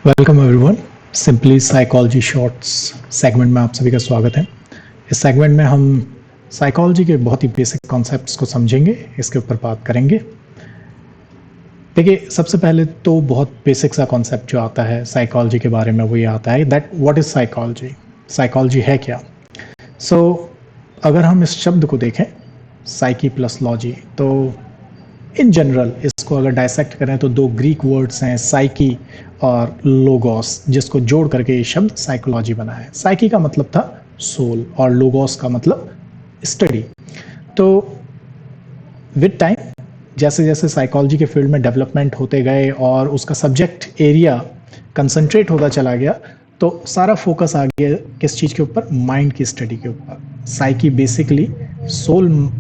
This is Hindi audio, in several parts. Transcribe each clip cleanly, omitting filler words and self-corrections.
Welcome everyone. Simply psychology shorts segment में आप सभी का स्वागत है। इस सेगमेंट में हम साइकोलॉजी के बहुत ही बेसिक कॉन्सेप्ट्स को समझेंगे, इसके ऊपर बात करेंगे। देखिए, सबसे पहले तो बहुत बेसिक सा कॉन्सेप्ट जो आता है साइकोलॉजी के बारे में वो ये आता है that what is psychology. Psychology है क्या? अगर हम इस शब्द को देखें साइकी प्लस लॉजी, तो इन जनरल इसको अगर डायसेक्ट करें तो दो ग्रीक वर्ड्स हैं, साइकी और लोगोस, जिसको जोड़ करके ये शब्द साइकोलॉजी बना है। साइकी का मतलब था सोल और लोगोस का मतलब स्टडी। तो विद टाइम जैसे जैसे साइकोलॉजी के फील्ड में डेवलपमेंट होते गए और उसका सब्जेक्ट एरिया कंसंट्रेट होता चला गया, तो सारा फोकस आ गया किस चीज़ के ऊपर? माइंड की स्टडी के ऊपर। साइकी बेसिकली सोल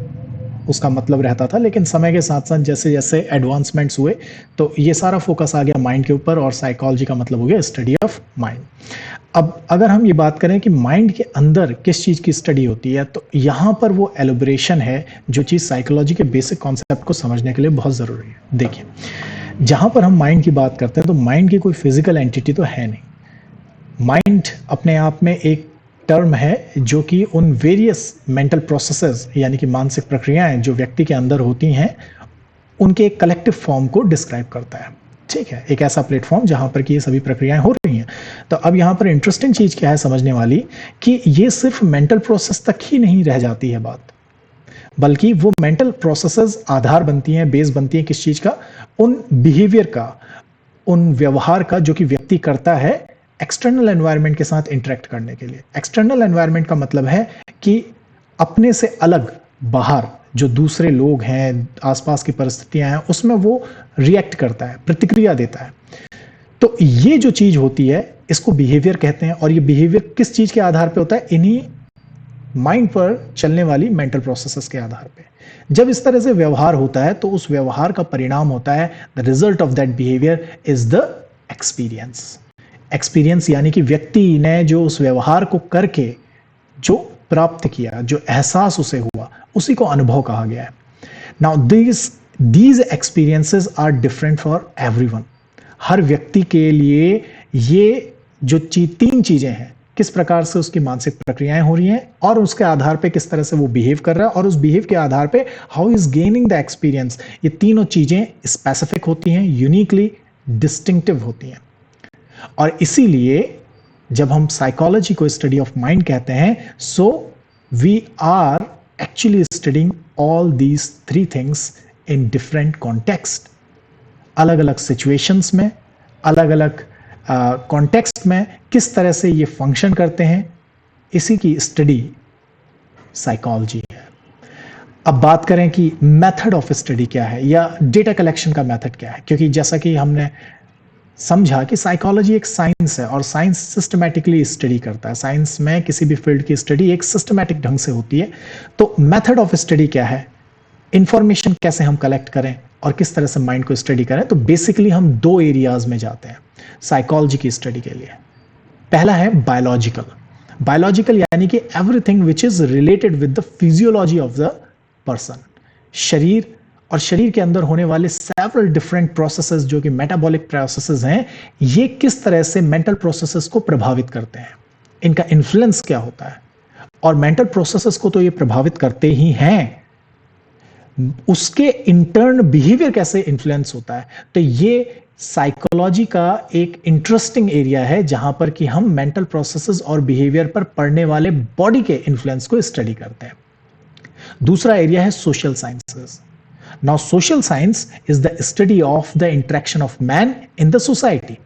उसका मतलब रहता था, लेकिन समय के साथ साथ जैसे जैसे एडवांसमेंट्स हुए तो ये सारा फोकस आ गया माइंड के ऊपर, और साइकोलॉजी का मतलब हो गया स्टडी ऑफ माइंड। अब अगर हम ये बात करें कि माइंड के अंदर किस चीज़ की स्टडी होती है, तो यहाँ पर वो एलोब्रेशन है जो चीज़ साइकोलॉजी के बेसिक कॉन्सेप्ट को समझने के लिए बहुत ज़रूरी है। देखिए, जहाँ पर हम माइंड की बात करते हैं तो माइंड की कोई फिजिकल एंटिटी तो है नहीं। माइंड अपने आप में एक टर्म है जो कि उन वेरियस मेंटल प्रोसेसेस यानी कि मानसिक प्रक्रियाएं जो व्यक्ति के अंदर होती हैं, उनके एक कलेक्टिव फॉर्म को डिस्क्राइब करता है। ठीक है, एक ऐसा प्लेटफॉर्म जहां पर कि ये सभी प्रक्रियाएं हो रही हैं। तो अब यहां पर इंटरेस्टिंग चीज क्या है समझने वाली, कि ये सिर्फ मेंटल प्रोसेस तक ही नहीं रह जाती है बात, बल्कि वो मेंटल प्रोसेसेस आधार बनती हैं, बेस बनती हैं किस चीज का? उन बिहेवियर का, उन व्यवहार का जो कि व्यक्ति करता है एक्सटर्नल एनवायरनमेंट के साथ इंटरेक्ट करने के लिए। एक्सटर्नल एनवायरनमेंट का मतलब है कि अपने से अलग बाहर जो दूसरे लोग हैं, आसपास की परिस्थितियां हैं, उसमें वो रिएक्ट करता है, प्रतिक्रिया देता है। तो ये जो चीज होती है इसको बिहेवियर कहते हैं, और ये बिहेवियर किस चीज के आधार पे होता है? इन्हीं माइंड पर चलने वाली मेंटल प्रोसेसेस के आधार पे। जब इस तरह से व्यवहार होता है तो उस व्यवहार का परिणाम होता है, the result of that behaviour is the experience. Experience यानी कि व्यक्ति ने जो उस व्यवहार को करके जो प्राप्त किया, जो एहसास उसे हुआ, उसी को अनुभव कहा गया है। Now these experiences are different for everyone. हर व्यक्ति के लिए ये जो तीन चीजें हैं, किस प्रकार से उसकी मानसिक प्रक्रियाएं हो रही हैं और उसके आधार पे किस तरह से वो बिहेव कर रहा है, और उस बिहेव के आधार पे how is gaining the experience, ये तीनों चीजें स्पेसिफिक होती हैं, यूनिकली डिस्टिंक्टिव होती हैं। और इसीलिए जब हम साइकोलॉजी को स्टडी ऑफ माइंड कहते हैं, so we are actually studying all these three things in different context. अलग अलग सिचुएशंस में, अलग अलग कॉन्टेक्स्ट में किस तरह से ये फंक्शन करते हैं, इसी की स्टडी साइकोलॉजी है। अब बात करें कि मेथड ऑफ स्टडी क्या है, या डेटा कलेक्शन का मेथड क्या है, क्योंकि जैसा कि हमने समझा कि साइकोलॉजी एक साइंस है और साइंस सिस्टमैटिकली स्टडी करता है। साइंस में किसी भी फील्ड की स्टडी एक सिस्टमैटिक ढंग से होती है। तो मेथड ऑफ स्टडी क्या है, इंफॉर्मेशन कैसे हम कलेक्ट करें और किस तरह से माइंड को स्टडी करें, तो बेसिकली हम दो एरियाज में जाते हैं साइकोलॉजी की स्टडी के लिए। पहला है बायोलॉजिकल। बायोलॉजिकल यानी कि everything which is related with the physiology of the person. शरीर और शरीर के अंदर होने वाले सेवरल डिफरेंट प्रोसेसेस जो कि मेटाबॉलिक प्रोसेसेस हैं, ये किस तरह से मेंटल प्रोसेसेस को प्रभावित करते हैं, इनका इन्फ्लुएंस क्या होता है। और मेंटल प्रोसेसेस को तो ये प्रभावित करते ही हैं, उसके इंटर्न बिहेवियर कैसे इन्फ्लुएंस होता है। तो ये साइकोलॉजी का एक इंटरेस्टिंग एरिया है जहां पर कि हम मेंटल प्रोसेसेस और बिहेवियर पर पड़ने वाले बॉडी के इन्फ्लुएंस को स्टडी करते हैं। दूसरा एरिया है social sciences. Now social science is the study of the interaction of man in the society.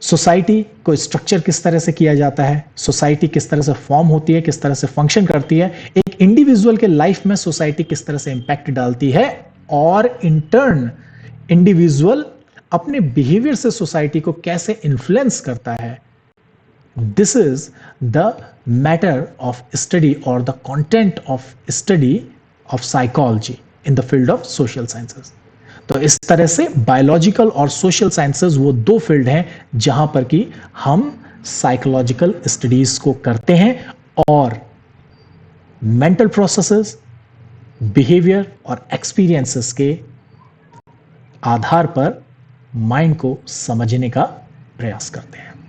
Society को स्ट्रक्चर किस तरह से किया जाता है, सोसाइटी किस तरह से फॉर्म होती है, किस तरह से फंक्शन करती है, एक इंडिविजुअल के लाइफ में सोसाइटी किस तरह से इंपैक्ट डालती है, और इंटर्न इंडिविजुअल अपने बिहेवियर से सोसाइटी को कैसे इन्फ्लुएंस करता है। This is the matter of study और the content of study of psychology in the field of social sciences. तो इस तरह से बायोलॉजिकल और सोशल साइंसेस वो दो फील्ड हैं जहां पर कि हम साइकोलॉजिकल स्टडीज को करते हैं, और मेंटल प्रोसेसेस, बिहेवियर और एक्सपीरियंसेस के आधार पर माइंड को समझने का प्रयास करते हैं।